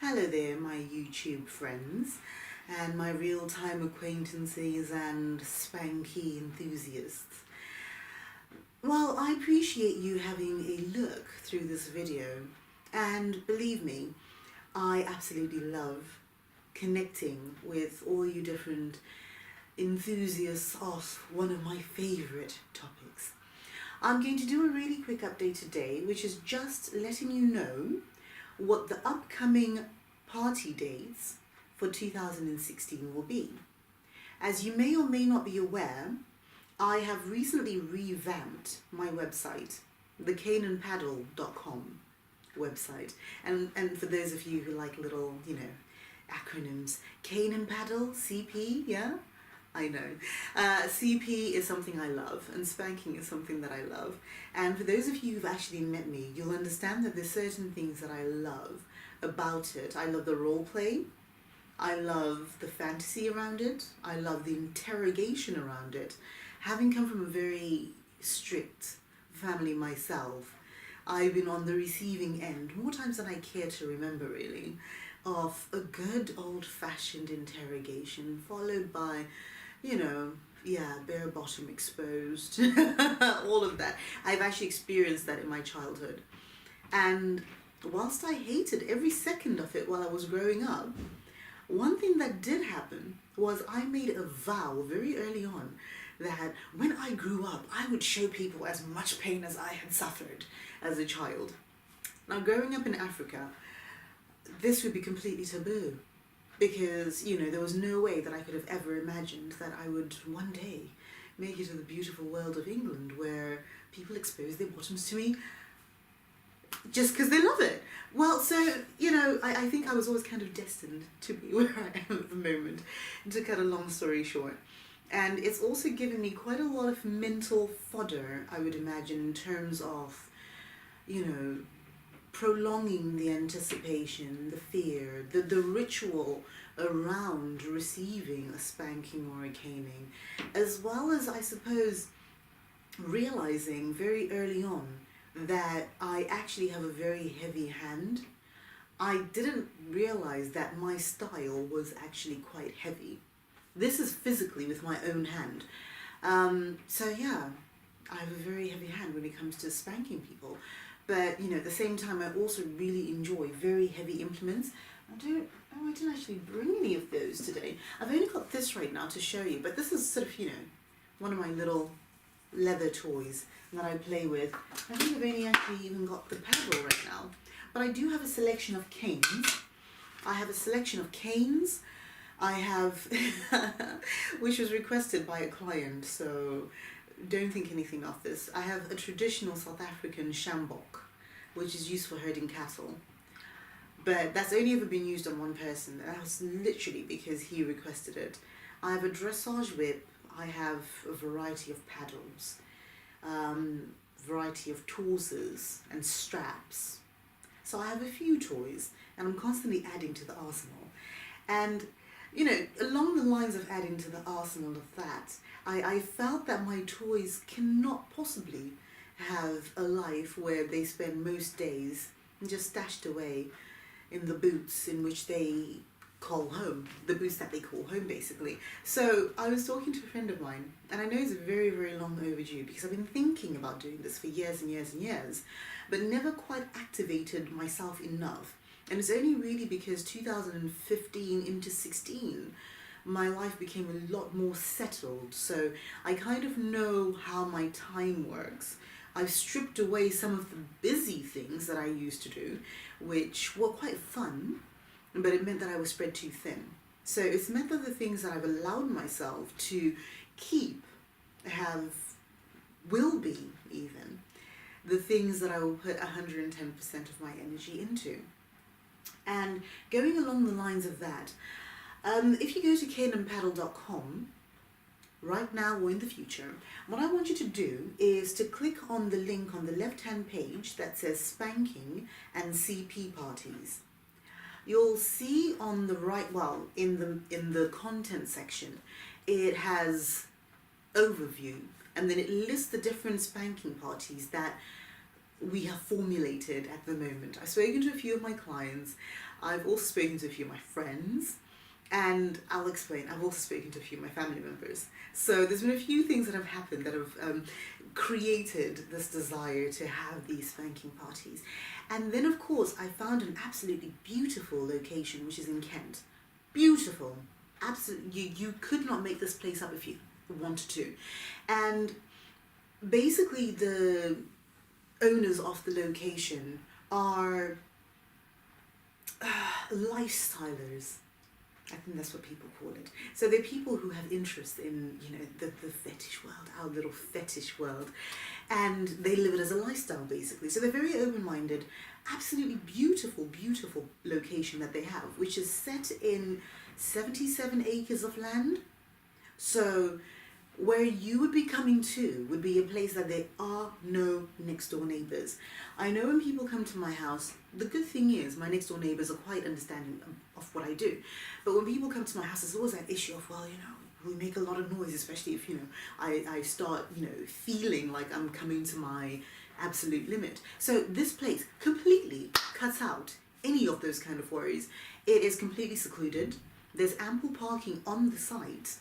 Hello there, my YouTube friends and my real-time acquaintances and spanky enthusiasts. Well, I appreciate you having a look through this video, and believe me, I absolutely love connecting with all you different enthusiasts of one of my favorite topics. I'm going to do a really quick update today, which is just letting you know what the upcoming party dates for 2016 will be. As you may or may not be aware, I have recently revamped my website, the caneandpaddle.com website. And for those of you who like little, acronyms, Cane and Paddle, CP, yeah? I know. CP is something I love, and spanking is something that I love. And for those of you who've actually met me, you'll understand that there's certain things that I love about it. I love the role play. I love the fantasy around it. I love the interrogation around it. Having come from a very strict family myself, I've been on the receiving end, more times than I care to remember really, of a good old-fashioned interrogation, followed by bare bottom exposed, all of that. I've actually experienced that in my childhood. And whilst I hated every second of it while I was growing up, one thing that did happen was I made a vow very early on that when I grew up, I would show people as much pain as I had suffered as a child. Now, growing up in Africa, this would be completely taboo. Because, there was no way that I could have ever imagined that I would one day make it to the beautiful world of England where people expose their bottoms to me just because they love it. Well, so, I think I was always kind of destined to be where I am at the moment, to cut a long story short. And it's also given me quite a lot of mental fodder, I would imagine, in terms of, prolonging the anticipation, the fear, the ritual around receiving a spanking or a caning, as well as, I suppose, realizing very early on that I actually have a very heavy hand. I didn't realize that my style was actually quite heavy. This is physically with my own hand. So yeah, I have a very heavy hand when it comes to spanking people. But, at the same time, I also really enjoy very heavy implements. I didn't actually bring any of those today. I've only got this right now to show you, but this is sort of, one of my little leather toys that I play with. I think I've only actually even got the paddle right now. But I do have a selection of canes. I have a selection of canes. I have, which was requested by a client, so don't think anything of this. I have a traditional South African sjambok, which is used for herding cattle. But that's only ever been used on one person. That was literally because he requested it. I have a dressage whip. I have a variety of paddles, variety of torzers and straps. So I have a few toys, and I'm constantly adding to the arsenal. And along the lines of adding to the arsenal of that, I felt that my toys cannot possibly have a life where they spend most days just stashed away in the boots in which they call home, the boots that they call home basically. So I was talking to a friend of mine, and I know it's very, very long overdue because I've been thinking about doing this for years and years and years, but never quite activated myself enough. And it's only really because 2015 into 16, my life became a lot more settled. So I kind of know how my time works. I've stripped away some of the busy things that I used to do, which were quite fun, but it meant that I was spread too thin. So it's meant that the things that I've allowed myself to keep will be even the things that I will put 110% of my energy into. And going along the lines of that, if you go to caneandpaddle.com, right now or in the future, what I want you to do is to click on the link on the left-hand page that says Spanking and CP parties. You'll see on the right, in the content section, it has overview, and then it lists the different spanking parties that we have formulated at the moment. I've spoken to a few of my clients. I've also spoken to a few of my friends. And I'll explain, I've also spoken to a few of my family members. So there's been a few things that have happened that have created this desire to have these spanking parties. And then of course I found an absolutely beautiful location, which is in Kent. Beautiful. Absolutely, you could not make this place up if you wanted to. And basically the owners of the location are lifestylers. I think that's what people call it. So they're people who have interest in, you know, the fetish world, our little fetish world, and they live it as a lifestyle basically. So they're very open-minded, absolutely beautiful, beautiful location that they have, which is set in 77 acres of land. So where you would be coming to would be a place that there are no next door neighbors. I know when people come to my house, the good thing is my next door neighbors are quite understanding of what I do. But when people come to my house, there's always that issue of, well, you know, we make a lot of noise, especially if, you know, I start, you know, feeling like I'm coming to my absolute limit. So this place completely cuts out any of those kind of worries. It is completely secluded. There's ample parking on the site.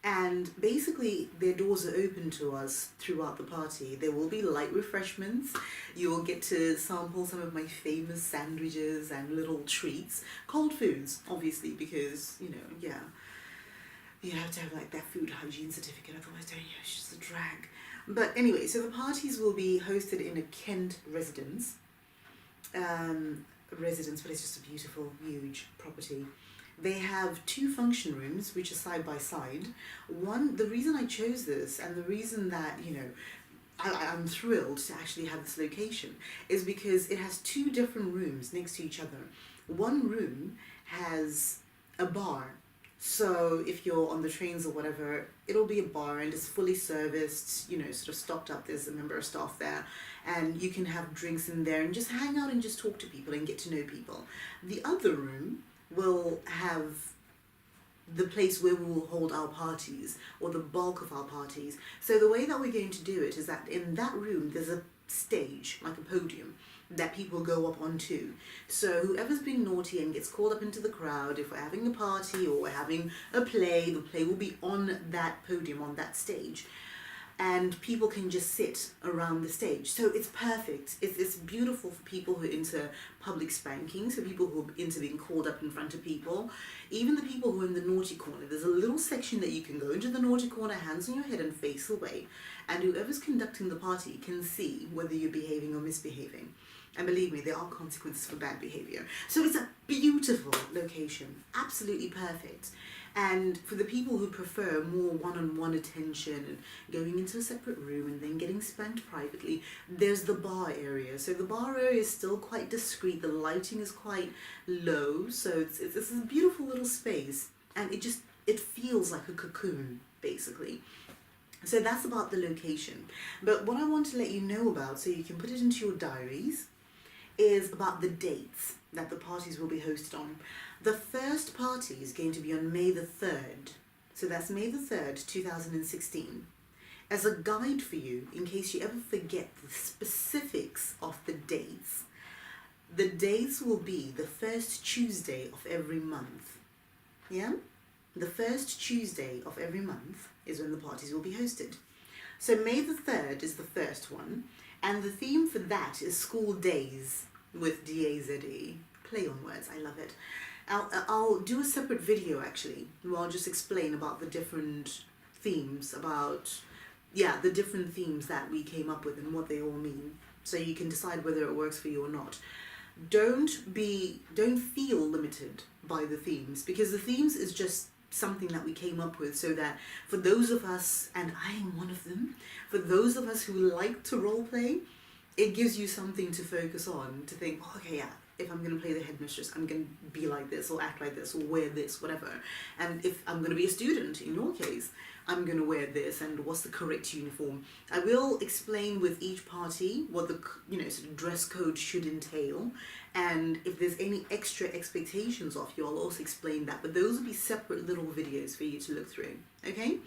And basically their doors are open to us throughout the party. There will be light refreshments. You will get to sample some of my famous sandwiches and little treats. Cold foods, obviously, because, you know, yeah, you have to have like that food hygiene certificate, otherwise don't you? It's just a drag. But anyway, so the parties will be hosted in a Kent residence. But it's just a beautiful, huge property. They have 2 function rooms, which are side by side. One, the reason I chose this and the reason that, you know, I'm thrilled to actually have this location is because it has 2 different rooms next to each other. One room has a bar. So if you're on the trains or whatever, it'll be a bar and it's fully serviced, you know, sort of stocked up. There's a member of staff there and you can have drinks in there and just hang out and just talk to people and get to know people. The other room will have the place where we will hold our parties, or the bulk of our parties. So the way that we're going to do it is that in that room there's a stage, like a podium, that people go up onto. So whoever's been naughty and gets called up into the crowd, if we're having a party or we're having a play, the play will be on that podium, on that stage. And people can just sit around the stage. So it's perfect. It's beautiful for people who are into public spanking, so people who are into being called up in front of people. Even the people who are in the naughty corner, there's a little section that you can go into the naughty corner, hands on your head and face away. And whoever's conducting the party can see whether you're behaving or misbehaving. And believe me, there are consequences for bad behavior. So it's a beautiful location, absolutely perfect. And for the people who prefer more one-on-one attention and going into a separate room and then getting spanked privately, there's the bar area. So the bar area is still quite discreet. The lighting is quite low. So it's a beautiful little space. And it feels like a cocoon, basically. So that's about the location. But what I want to let you know about, so you can put it into your diaries, is about the dates that the parties will be hosted on. The first party is going to be on May the 3rd. So that's May the 3rd, 2016. As a guide for you, in case you ever forget the specifics of the dates will be the first Tuesday of every month. Yeah? The first Tuesday of every month is when the parties will be hosted. So May the 3rd is the first one. And the theme for that is school days with DAZE. Play on words, I love it. I'll do a separate video actually, where I'll just explain about the different themes, the different themes that we came up with and what they all mean. So you can decide whether it works for you or not. Don't feel limited by the themes, because the themes is just something that we came up with so that for those of us, and I am one of them, for those of us who like to role play, it gives you something to focus on, to think, oh, okay, yeah, if I'm going to play the headmistress, I'm going to be like this, or act like this, or wear this, whatever. And if I'm going to be a student, in your case, I'm going to wear this, and what's the correct uniform. I will explain with each party what the sort of dress code should entail, and if there's any extra expectations of you, I'll also explain that. But those will be separate little videos for you to look through, okay?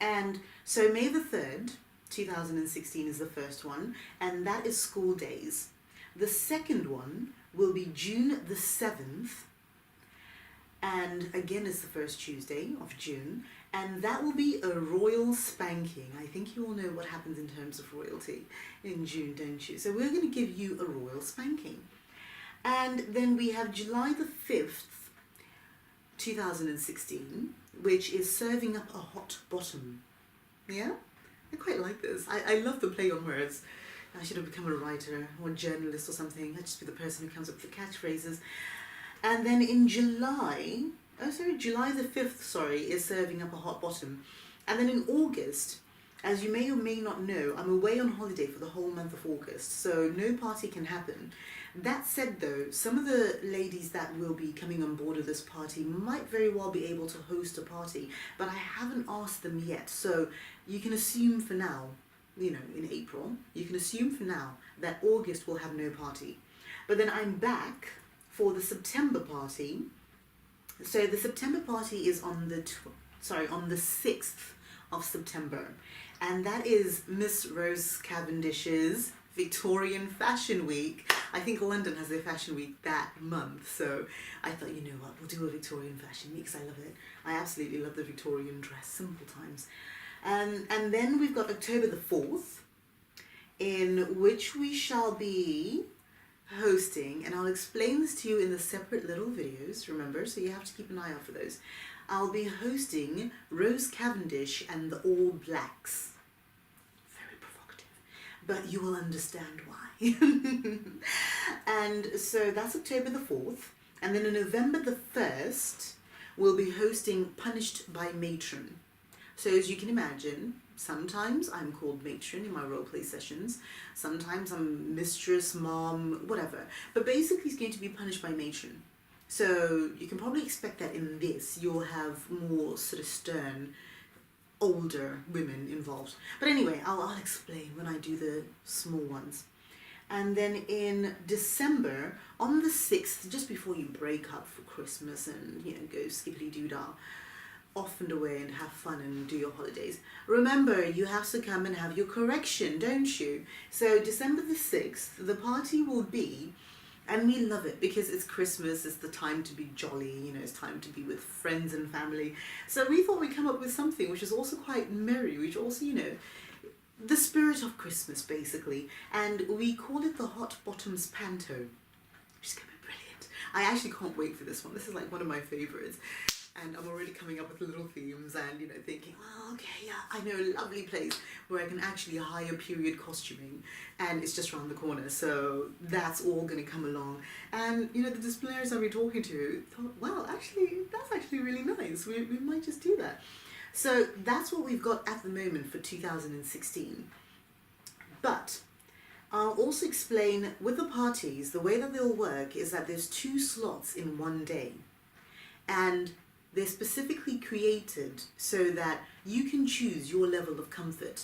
And so May the 3rd, 2016 is the first one, and that is school days. The second one will be June the 7th, and again it's the first Tuesday of June, and that will be a royal spanking. I think you all know what happens in terms of royalty in June, don't you? So we're going to give you a royal spanking. And then we have July the 5th, 2016, which is serving up a hot bottom. Yeah? I quite like this. I love the play on words. I should have become a writer or a journalist or something. I'd just be the person who comes up with the catchphrases. And then in July the 5th, is serving up a hot bottom. And then in August, as you may or may not know, I'm away on holiday for the whole month of August, so no party can happen. That said though, some of the ladies that will be coming on board of this party might very well be able to host a party, but I haven't asked them yet. So you can assume for now, in April, you can assume for now that August will have no party. But then I'm back for the September party. So the September party is on the 6th of September, and that is Miss Rose Cavendish's Victorian Fashion Week. I think London has their Fashion Week that month, so I thought, you know what, we'll do a Victorian Fashion Week because I love it. I absolutely love the Victorian dress, simple times. And then we've got October the 4th, in which we shall be hosting, and I'll explain this to you in the separate little videos, remember, so you have to keep an eye out for those. I'll be hosting Rose Cavendish and the All Blacks. Very provocative, but you will understand why. And so that's October the 4th, and then on November the 1st, we'll be hosting Punished by Matron. So as you can imagine, sometimes I'm called matron in my roleplay sessions, sometimes I'm mistress, mom, whatever. But basically it's going to be Punished by Matron. So you can probably expect that in this you'll have more sort of stern, older women involved. But anyway, I'll explain when I do the small ones. And then in December, on the 6th, just before you break up for Christmas and, go skippity-doo-dah, off and away and have fun and do your holidays. Remember, you have to come and have your correction, don't you? So December the 6th, the party will be, and we love it because it's Christmas, it's the time to be jolly, it's time to be with friends and family. So we thought we'd come up with something which is also quite merry, which also, the spirit of Christmas basically. And we call it the Hot Bottoms Panto, which is going to be brilliant. I actually can't wait for this one. This is like one of my favourites. And I'm already coming up with little themes and, thinking, well, okay, yeah, I know a lovely place where I can actually hire period costuming, and it's just around the corner. So that's all going to come along. And, the displayers I'll be talking to thought, well, actually, that's actually really nice. We might just do that. So that's what we've got at the moment for 2016. But I'll also explain with the parties, the way that they'll work is that there's 2 slots in one day. And they're specifically created so that you can choose your level of comfort.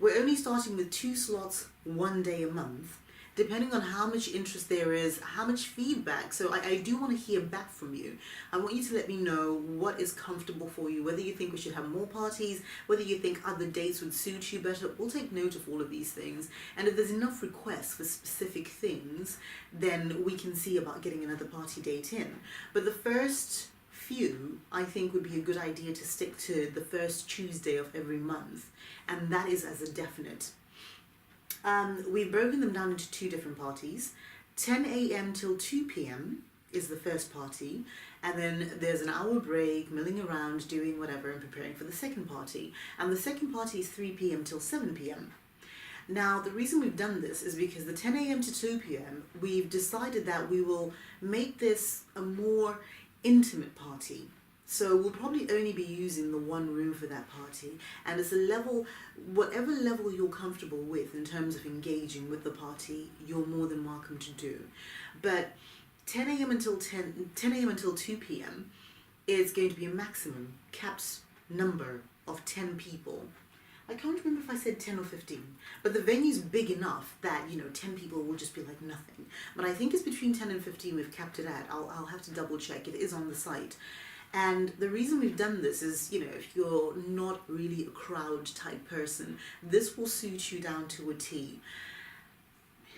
We're only starting with 2 slots one day a month, depending on how much interest there is, how much feedback. So I do want to hear back from you. I want you to let me know what is comfortable for you, whether you think we should have more parties, whether you think other dates would suit you better. We'll take note of all of these things. And if there's enough requests for specific things, then we can see about getting another party date in. But the first few, I think, would be a good idea to stick to the first Tuesday of every month, and that is as a definite. We've broken them down into 2 different parties. 10 a.m. till 2 p.m. is the first party, and then there's an hour break, milling around, doing whatever and preparing for the second party. And the second party is 3 p.m. till 7 p.m. Now, the reason we've done this is because the 10 a.m. to 2 p.m. we've decided that we will make this a more intimate party. So we'll probably only be using the one room for that party, and it's a level, whatever level you're comfortable with in terms of engaging with the party, you're more than welcome to do. But 10 a.m. until 2 p.m. is going to be a maximum capped number of 10 people. I can't remember if I said 10 or 15, but the venue's big enough that, 10 people will just be like nothing. But I think it's between 10 and 15 we've capped it at. I'll have to double check. It is on the site. And the reason we've done this is, if you're not really a crowd type person, this will suit you down to a T.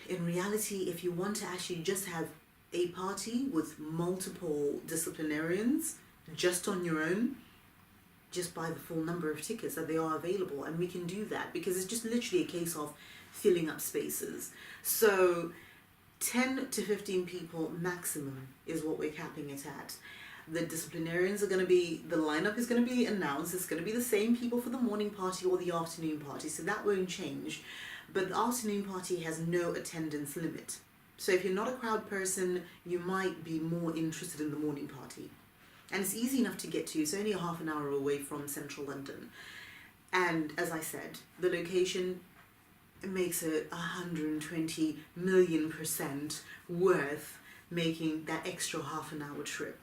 In reality, if you want to actually just have a party with multiple disciplinarians just on your own, just buy the full number of tickets that they are available, and we can do that because it's just literally a case of filling up spaces. So 10 to 15 people maximum is what we're capping it at. The disciplinarians are going to be, the lineup is going to be announced. It's going to be the same people for the morning party or the afternoon party, so that won't change. But the afternoon party has no attendance limit. So if you're not a crowd person, you might be more interested in the morning party. And it's easy enough to get to. It's only a half an hour away from central London. And as I said, the location makes it 120 million% worth making that extra half an hour trip.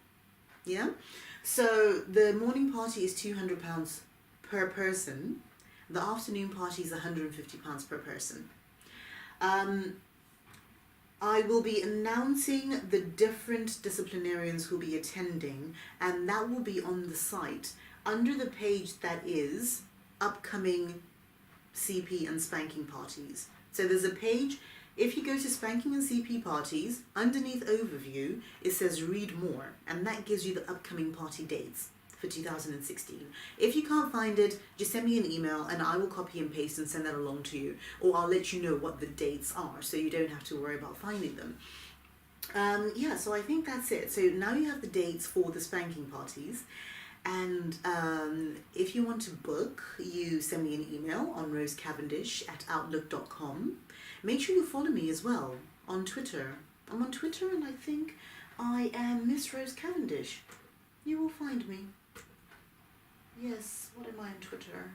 Yeah? So the morning party is £200 per person. The afternoon party is £150 per person. I will be announcing the different disciplinarians who will be attending, and that will be on the site under the page that is upcoming CP and spanking parties. So there's a page, if you go to Spanking and CP parties, underneath overview, it says read more, and that gives you the upcoming party dates for 2016. If you can't find it, just send me an email and I will copy and paste and send that along to you, or I'll let you know what the dates are so you don't have to worry about finding them. Yeah, so I think that's it. So now you have the dates for the spanking parties, and if you want to book, you send me an email on rosecavendish@outlook.com. Make sure you follow me as well on Twitter. I'm on Twitter and I think I am Miss Rose Cavendish. You will find me. Yes, what am I on Twitter?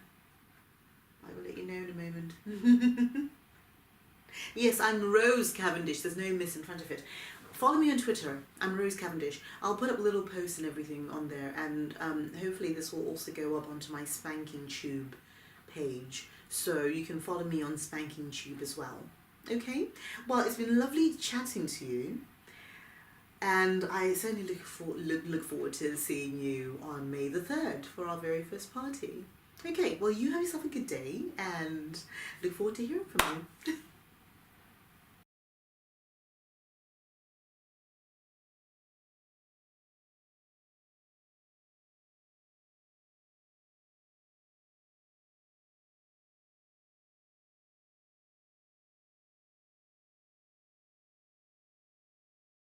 I will let you know in a moment. Yes, I'm Rose Cavendish. There's no miss in front of it. Follow me on Twitter. I'm Rose Cavendish. I'll put up little posts and everything on there, and hopefully this will also go up onto my Spanking Tube page, so you can follow me on Spanking Tube as well. Okay? Well, it's been lovely chatting to you, and I certainly look forward to seeing you on May the 3rd for our very first party. Okay, well, you have yourself a good day, and look forward to hearing from you.